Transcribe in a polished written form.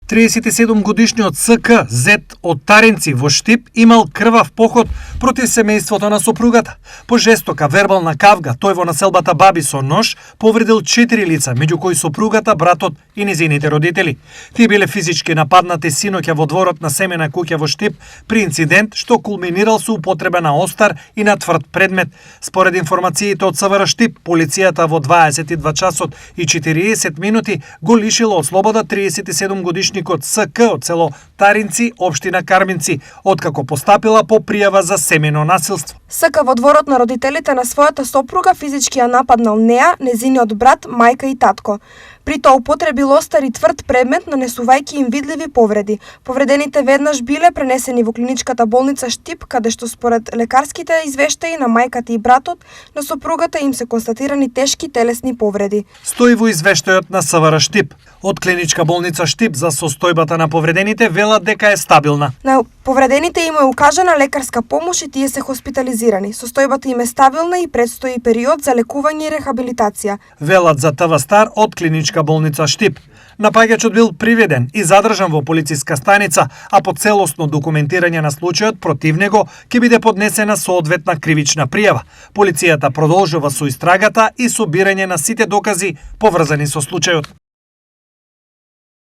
37-годишниот СК Зет од Таринци во Штип имал крвав поход против семејството на сопругата. По жестока вербална кавга, тој во населбата Баби со нож повредил 4 лица, меѓу кои сопругата, братот и низините родители. Тие биле физички нападнати синоќа во дворот на семена куќа во Штип при инцидент што кулминирал со употреба на остар и на тврд предмет. Според информациите од СВР Штип, полицијата во 22 часот и 40 минути го лишила од слобода 37-годишниот СК од село Таринци, општина Карминци, откако постапила по пријава за семено насилство. СК во дворот на родителите на својата сопруга физички ја нападнал неа, незиниот брат, мајка и татко. При тоа употребил остар и тврд предмет, нанесувајќи им видливи повреди. Повредените веднаш биле пренесени во клиничката болница Штип, каде што според лекарските извештаи на мајката и братот на сопругата им се констатирани тешки телесни повреди. Стои во извештајот на СВР Штип. Од клиничка болница Штип за состојбата на повредените велат дека е стабилна. На повредените им е укажана лекарска помош и тие се хоспитализирани. Состојбата им е стабилна и предстои период за лекување и рехабилитација. Велат за ТВ Стар од клиничка болница Штип. Напаѓачот бил приведен и задржан во полициска станица, а по целосно документирање на случајот против него ќе биде поднесена соодветна кривична пријава. Полицијата продолжува со истрагата и собирање на сите докази поврзани со случајот.